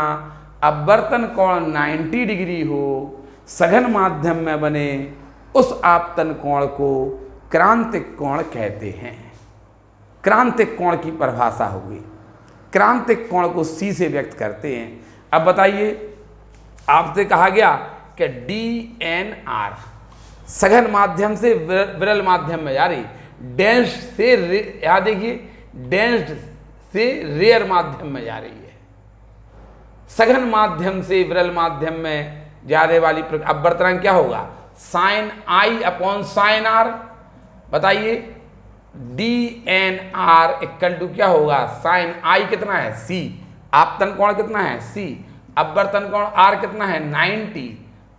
S1: अपवर्तन कोण 90 डिग्री हो, सघन माध्यम में बने उस आपतन कोण को क्रांतिक कोण कहते हैं। क्रांतिक कोण की परिभाषा होगी। क्रांतिक कोण को सी से व्यक्त करते हैं। अब बताइए, आपसे कहा गया कि DNR सघन माध्यम से विरल माध्यम में जा रही, डेंस से यहाँ देखिए, डेंस से रेयर माध्यम में जा रही है। सघन माध्यम से विरल माध्यम में जाने वाली अपवर्तनांक क्या होगा, sine I upon sine R। बताइए DNR इक्वल टू क्या होगा, साइन I कितना है C, आपतन कोण कितना है C, अपवर्तन कोण R कितना है 90।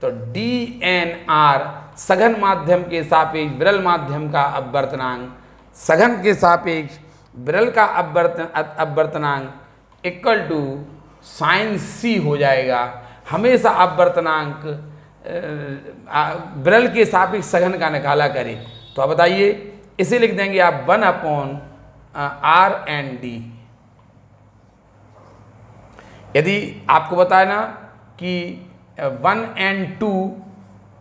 S1: तो DNR सघन माध्यम के सापेक्ष विरल माध्यम का अपवर्तनांक, सघन के सापेक्ष विरल का अपवर्तनांक इक्वल टू साइन C हो जाएगा। हमेशा अपवर्तनांक विरल के सापेक्ष सघन का निकाला करें। तो अब बताइए, इसे लिख देंगे आप 1 अपॉन R&D। यदि आपको बताया ना कि 1 and 2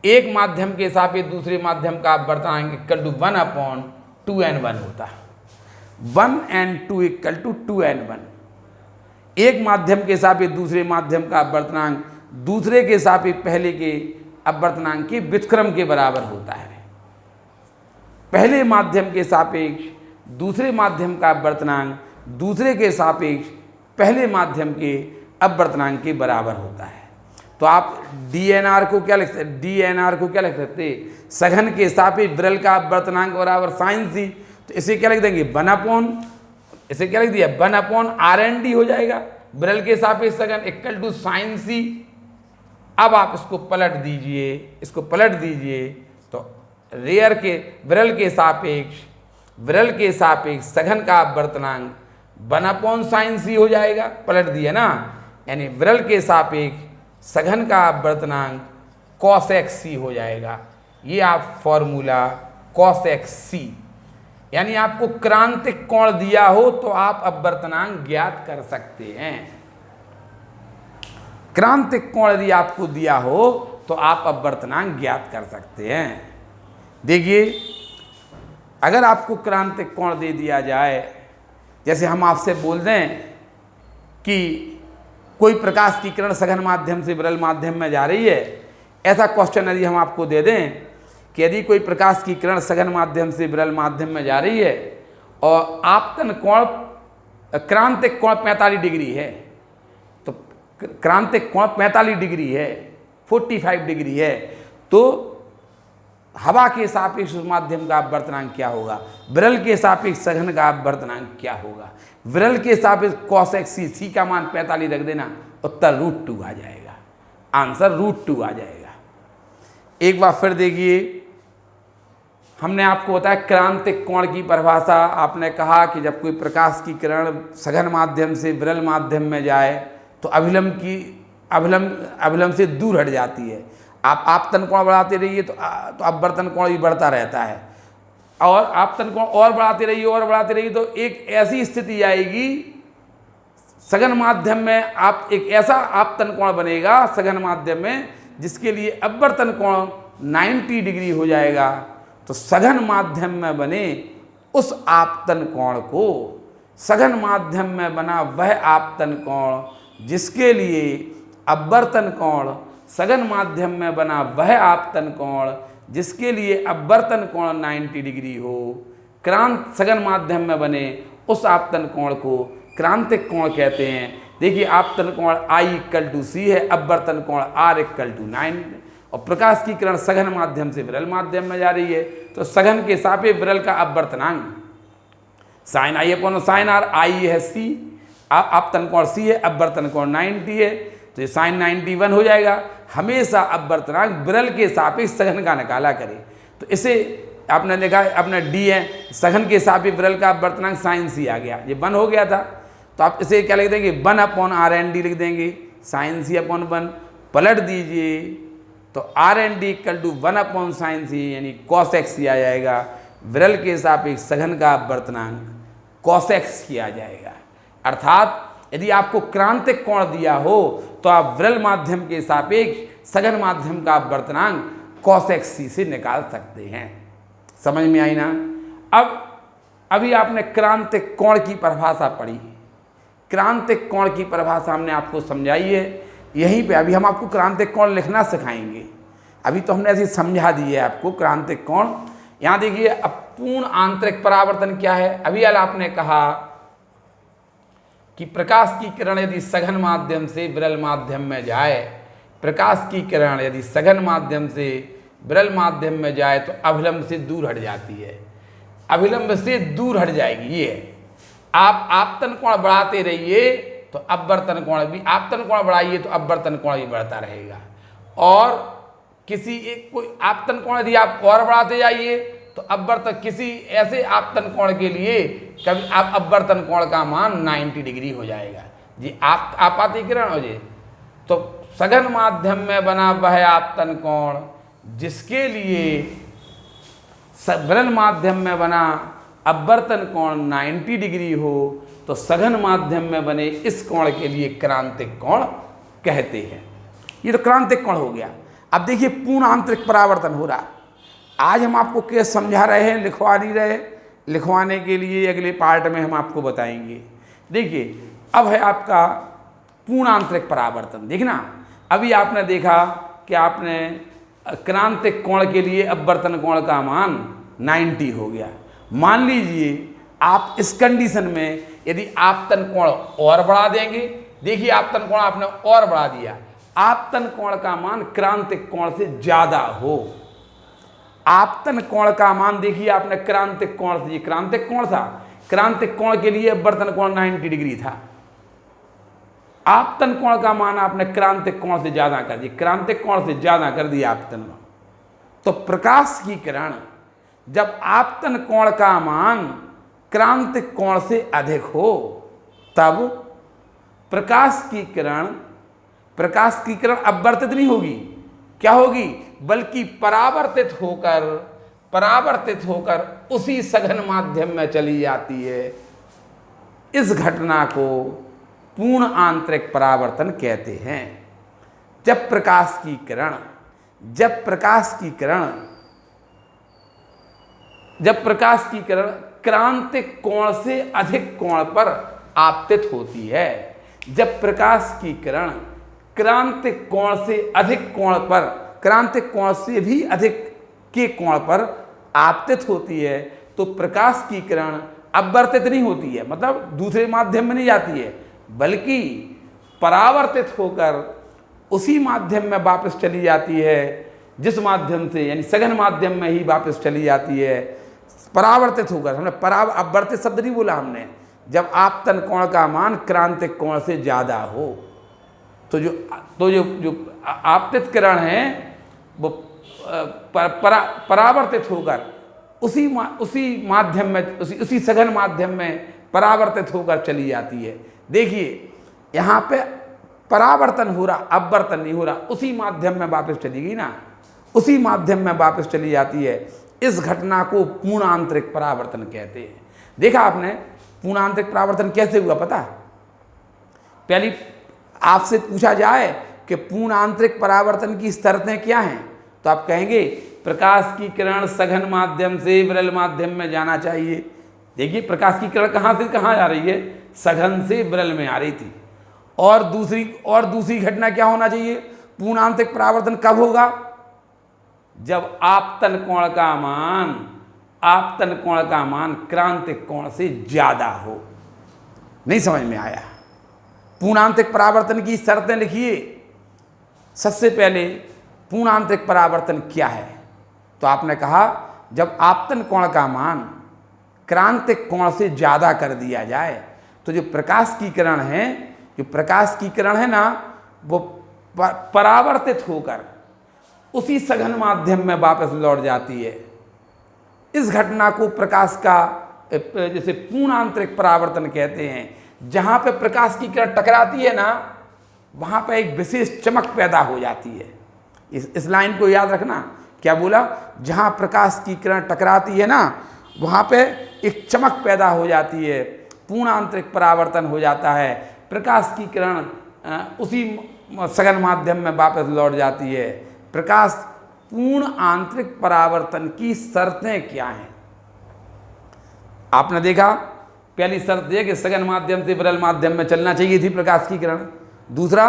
S1: एक माध्यम के सापेक्ष दूसरे माध्यम का अपवर्तनांक इक्वल टू 1 अपॉन 2n1 होता है। 1 and 2 इक्वल टू 2n1। एक माध्यम के सापेक्ष दूसरे माध्यम का अपवर्तनांक दूसरे के सापेक्ष पहले के अपवर्तनांक के व्युत्क्रम के बराबर होता है। पहले माध्यम के सापेक्ष दूसरे माध्यम का अपवर्तनांक दूसरे के सापेक्ष पहले माध्यम के अपवर्तनांक के बराबर होता है। तो आप DNR को क्या लिख सकते, DNR को क्या लिख सकते, सघन के सापेक्ष विरल का अपवर्तनांक बराबर साइन C। तो इसे क्या लिख देंगे 1 अपॉन, इसे क्या लिख दिया 1 अपॉन R&D हो जाएगा, विरल के सापेक्ष सघन इक्वल टू साइन C। अब आप इसको पलट दीजिए, इसको पलट दीजिए, तो रेयर के विरल के सापेक्ष सघन का अपवर्तनांक 1 अपॉन साइन C हो जाएगा। पलट दिया ना, यानी विरल के सापेक्ष सघन का अपवर्तनांक cosec C हो जाएगा। ये आप फॉर्मूला cosec C, यानी आपको क्रांतिक कोण दिया हो तो आप अपवर्तनांक ज्ञात कर सकते हैं। क्रांतिक कोण यदि आपको दिया हो तो आप अपवर्तनांक ज्ञात कर सकते हैं। देखिए, अगर आपको क्रांतिक कोण दे दिया जाए, जैसे हम आपसे बोल दें कि कोई प्रकाश की किरण सघन माध्यम से विरल माध्यम में जा रही है, ऐसा क्वेश्चन यदि हम आपको दे दें कि यदि कोई प्रकाश की किरण सघन माध्यम से विरल माध्यम में जा रही है और आपतन कोण क्रांतिक कोण 45 डिग्री है, तो क्रांतिक कोण 45 डिग्री है, 45 डिग्री है, तो हवा के सापेक्ष उस माध्यम का अपवर्तनांक क्या होगा, विरल के सापेक्ष सघन का अपवर्तनांक क्या होगा। विरल के सापेक्ष cosec C का मान 45 रख देना, उत्तर √2 आ जाएगा, आंसर √2 आ जाएगा। एक बार फिर देखिए, हमने आपको बताया क्रांतिक कोण की परिभाषा। आपने कहा कि जब कोई प्रकाश की किरण सघन माध्यम से विरल माध्यम में जाए तो अभिलंब से दूर हट जाती है। आप आपतन कोण बढ़ाते रहिए तो अपवर्तन कोण भी बढ़ता रहता है, और आपतन कोण और बढ़ाते रहिए तो एक ऐसी स्थिति आएगी सघन माध्यम में, आप एक ऐसा आपतन कोण बनेगा सघन माध्यम में जिसके लिए अपवर्तन कोण 90 डिग्री हो जाएगा। तो सघन माध्यम में बने उस आपतन कोण को, सघन माध्यम में बना वह आपतन कोण जिसके लिए अपवर्तन कोण, सघन माध्यम में बना वह आपतन कोण जिसके लिए अपवर्तन कोण 90 डिग्री हो, सघन माध्यम में बने उस आपतन कोण को क्रांतिक कोण कहते हैं। देखिए, आपतन कोण I इक्वल टू C है, अपवर्तन कोण R इक्वल टू 9, और प्रकाश की किरण सघन माध्यम से विरल माध्यम में जा रही है, तो सघन के सापेक्ष विरल का अपवर्तनांक sine I upon sine R, I है C, आपतन कोण C है, अपवर्तन कोण 90 है, तो ये साइन 91 हो जाएगा। हमेशा अपवर्तनांक विरल के सापेक्ष सघन का निकाला करें। तो इसे आपने देखा अपना डी है, सघन के सापेक्ष विरल का अपवर्तनांक साइन सी आ गया, ये 1 हो गया था। तो आप इसे क्या लिख देंगे, 1/RND लिख देंगे, साइन सी अपॉन 1 पलट दीजिए तो RND इक्वल टू 1/sin सी यानी cos x आ जाएगा। विरल के सापेक्ष सघन का अपवर्तनांक cos x किया जाएगा। अर्थात यदि आपको क्रांतिक कोण दिया हो तो आप विरल माध्यम के सापेक्ष सघन माध्यम का अपवर्तनांक cos x से निकाल सकते हैं। समझ में आई ना। अब अभी आपने क्रांतिक कोण की परिभाषा पढ़ी, क्रांतिक कोण की परिभाषा हमने आपको समझाई है। यहीं पे अभी हम आपको क्रांतिक कोण लिखना सिखाएंगे। अभी तो हमने ऐसे समझा दी है आपको क्रांतिक कोण। यहाँ देखिए अब पूर्ण आंतरिक परावर्तन क्या है। अभी आपने कहा कि प्रकाश की किरण यदि सघन माध्यम से विरल माध्यम में जाए, प्रकाश की किरण यदि सघन माध्यम से विरल माध्यम में जाए तो अभिलंब से दूर हट जाती है, अभिलंब से दूर हट जाएगी। ये आप आपतन कोण बढ़ाते रहिए तो अपवर्तन कोण भी, आपतन कोण बढ़ाइए तो अपवर्तन कोण भी बढ़ता रहेगा। और किसी एक कोई आपतन कोण यदि आप और बढ़ाते जाइए तो अपवर्तन किसी ऐसे आपतन कोण के लिए कभी आप अपवर्तन कोण का मान 90 डिग्री हो जाएगा जी। आपाती किरण हो जाए तो सघन माध्यम में बना वह आपतन कोण जिसके लिए विरल माध्यम में बना अपवर्तन कोण 90 डिग्री हो तो सघन माध्यम में बने इस कोण के लिए क्रांतिक कोण कहते हैं। ये तो क्रांतिक कोण हो गया। अब देखिए पूर्ण आंतरिक परावर्तन हो रहा। आज हम आपको केस समझा रहे हैं, लिखवा नहीं रहे, लिखवाने के लिए अगले पार्ट में हम आपको बताएंगे। देखिए अब है आपका पूर्ण आंतरिक परावर्तन। देखना अभी आपने देखा कि आपने क्रांतिक कोण के लिए अपवर्तन कोण का मान 90 हो गया। मान लीजिए आप इस कंडीशन में यदि आपतन कोण और बढ़ा देंगे, देखिए आपतन कोण आपने और बढ़ा दिया, आपतन कोण का मान क्रांतिक कोण से ज्यादा हो, आपतन कोण का मान देखिए आपने क्रांतिक कोण से, क्रांतिक कोण था, क्रांतिक कोण के लिए अपवर्तन कोण 90 डिग्री था, आपतन कोण का मान आपने क्रांतिक कोण से ज्यादा कर दिया, क्रांतिक कोण से ज्यादा कर दिया आपतन। तो प्रकाश की किरण जब आपतन कोण का मान क्रांतिक कोण से अधिक हो तब प्रकाश की किरण अपवर्तित नहीं होगी, क्या होगी, बल्कि परावर्तित होकर उसी सघन माध्यम में चली जाती है। इस घटना को पूर्ण आंतरिक परावर्तन कहते हैं। जब प्रकाश की किरण क्रांतिक कोण से अधिक कोण पर आपतित होती है, जब प्रकाश की किरण क्रांतिक कोण से अधिक कोण पर, क्रांतिक कोण से भी अधिक के कोण पर आपतित होती है तो प्रकाश की किरण अपवर्तित नहीं होती है, मतलब दूसरे माध्यम में नहीं जाती है, बल्कि परावर्तित होकर उसी माध्यम में वापस चली जाती है जिस माध्यम से, यानी सघन माध्यम में ही वापस चली जाती है। परावर्तित होकर, हमने अपवर्तित शब्द नहीं बोला हमने, जब आपतन कोण का मान क्रांतिक कोण से ज्यादा हो तो जो आपतित किरण है वो परावर्तित होकर उसी माध्यम में, उसी सघन माध्यम में परावर्तित होकर चली जाती है। देखिए यहाँ पे परावर्तन हो रहा, अपवर्तन नहीं हो रहा, उसी माध्यम में वापस चली ना, उसी माध्यम में वापस चली जाती है। इस घटना को पूर्ण आंतरिक परावर्तन कहते हैं। देखा आपने पूर्ण आंतरिक परावर्तन कैसे हुआ पता? पहली आपसे पूछा जाए कि पूर्ण आंतरिक परावर्तन की शर्तें क्या हैं तो आप कहेंगे प्रकाश की किरण सघन माध्यम से विरल माध्यम में जाना चाहिए। देखिए प्रकाश की किरण कहाँ से कहाँ जा रही है, सघन से विरल में आ रही थी। और दूसरी घटना क्या होना चाहिए, पूर्ण आंतरिक परावर्तन कब होगा, जब आपतन कोण का मान क्रांतिक कोण से ज्यादा हो। नहीं समझ में आया? पूर्ण आंतरिक परावर्तन की शर्तें लिखिए। सबसे पहले पूर्ण आंतरिक परावर्तन क्या है, तो आपने कहा जब आपतन कोण का मान क्रांतिक कोण से ज्यादा कर दिया जाए तो जो प्रकाश की किरण है ना वो परावर्तित होकर उसी सघन माध्यम में वापस लौट जाती है, इस घटना को प्रकाश का जैसे पूर्ण आंतरिक परावर्तन कहते हैं। जहाँ पे प्रकाश की किरण टकराती है ना, वहाँ पे एक विशेष चमक पैदा हो जाती है। इस लाइन को याद रखना। क्या बोला? जहाँ प्रकाश की किरण टकराती है ना, वहाँ पे एक चमक पैदा हो जाती है, पूर्ण आंतरिक परावर्तन हो जाता है। प्रकाश की किरण उसी सघन माध्यम में वापस लौट जाती है। प्रकाश पूर्ण आंतरिक परावर्तन की शर्तें क्या हैं? आपने देखा, पहली शर्त यह कि सघन माध्यम से विरल माध्यम में चलना चाहिए थी प्रकाश की किरण। दूसरा,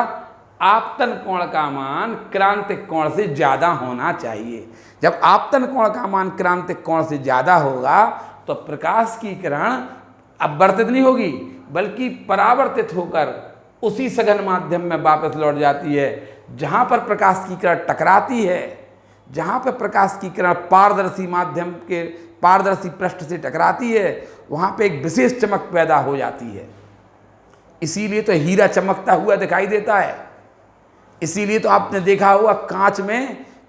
S1: आपतन कोण का मान क्रांतिक कोण से ज़्यादा होना चाहिए। जब आपतन कोण का मान क्रांतिक कोण से ज़्यादा होगा तो प्रकाश की किरण अपवर्तित नहीं होगी, बल्कि परावर्तित होकर उसी सघन माध्यम में वापस लौट जाती है। जहाँ पर प्रकाश की किरण टकराती है, जहाँ पर प्रकाश की किरण पारदर्शी माध्यम के पारदर्शी पृष्ठ से टकराती है, वहाँ पे एक विशेष चमक पैदा हो जाती है। इसीलिए तो हीरा चमकता हुआ दिखाई देता है। इसीलिए तो आपने देखा होगा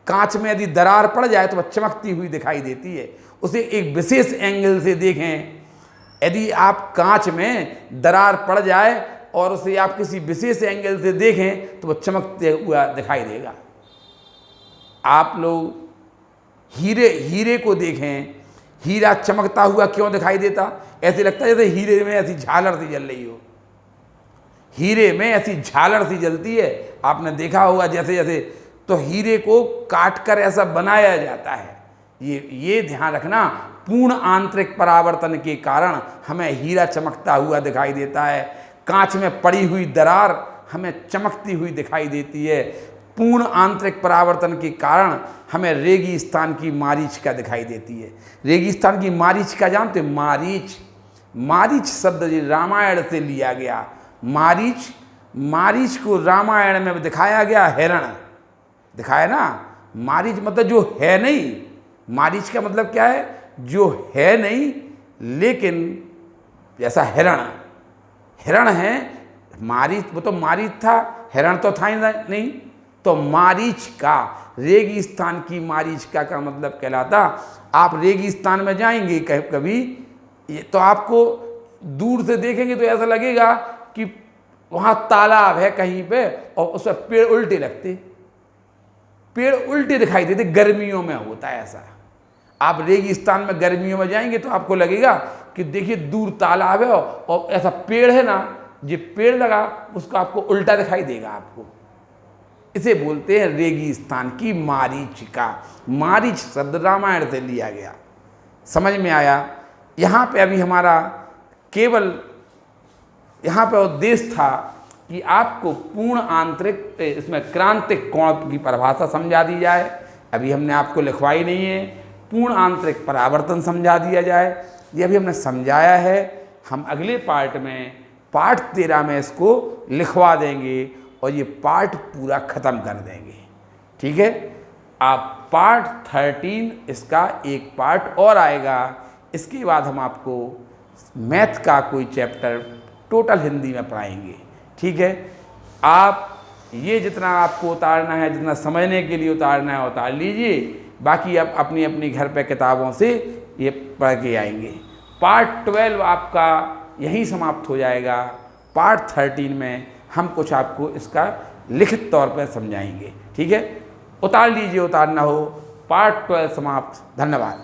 S1: कांच में यदि दरार पड़ जाए तो वह चमकती हुई दिखाई देती है। उसे एक विशेष एंगल से देखें। यदि आप कांच में दरार पड़ जाए और उसे आप किसी विशेष एंगल से देखें तो वह चमकते हुआ दिखाई देगा। आप लोग हीरे को देखें, हीरा चमकता हुआ क्यों दिखाई देता? ऐसे लगता है जैसे हीरे में ऐसी झालर सी जल रही हो। हीरे में ऐसी झालर सी जलती है, आपने देखा होगा जैसे जैसे। तो हीरे को काट कर ऐसा बनाया जाता है। ये ध्यान रखना, पूर्ण आंतरिक परावर्तन के कारण हमें हीरा चमकता हुआ दिखाई देता है। कांच में पड़ी हुई दरार हमें चमकती हुई दिखाई देती है। पूर्ण आंतरिक परावर्तन के कारण हमें रेगिस्तान की मारीचिका दिखाई देती है। रेगिस्तान की मारीचिका जानते हो? मारीच शब्द जी रामायण से लिया गया। मारीच को रामायण में दिखाया गया हिरण, दिखाया ना। मारीच मतलब जो है नहीं। मारीच का मतलब क्या है? जो है नहीं, लेकिन जैसा हिरण है। मारीच, वो तो मारीच था, हिरण तो था ही नहीं। तो मारीचिका, रेगिस्तान की मारीचिका का मतलब कहलाता। आप रेगिस्तान में जाएंगे कभी, तो आपको दूर से देखेंगे तो ऐसा लगेगा कि वहाँ तालाब है कहीं पे और उसमें पेड़ उल्टे लगते, पेड़ उल्टे दिखाई देते। गर्मियों में होता है ऐसा। आप रेगिस्तान में गर्मियों में जाएंगे तो आपको लगेगा कि देखिए दूर तालाब है और ऐसा पेड़ है ना, जो पेड़ लगा उसका आपको उल्टा दिखाई देगा आपको। इसे बोलते हैं रेगिस्तान की मारीचिका। मारीच शब्द रामायण से लिया गया। समझ में आया? यहाँ पे अभी हमारा केवल यहाँ पे उद्देश्य था कि आपको पूर्ण आंतरिक, इसमें क्रांतिक कोण की परिभाषा समझा दी जाए। अभी हमने आपको लिखवाई नहीं है। पूर्ण आंतरिक परावर्तन समझा दिया जाए। ये अभी हमने समझाया है। हम अगले पार्ट में, पार्ट 13 में इसको लिखवा देंगे और ये पार्ट पूरा ख़त्म कर देंगे। ठीक है? आप पार्ट 13, इसका एक पार्ट और आएगा। इसके बाद हम आपको मैथ का कोई चैप्टर टोटल हिंदी में पढ़ाएंगे। ठीक है? आप ये जितना आपको उतारना है, जितना समझने के लिए उतारना है उतार लीजिए। बाकी आप अपनी अपनी घर पे किताबों से ये पढ़ के आएंगे। पार्ट 12 आपका यहीं समाप्त हो जाएगा। पार्ट 13 में हम कुछ आपको इसका लिखित तौर पर समझाएंगे। ठीक है? उतार लीजिए, उतारना हो। पार्ट 12 समाप्त। धन्यवाद।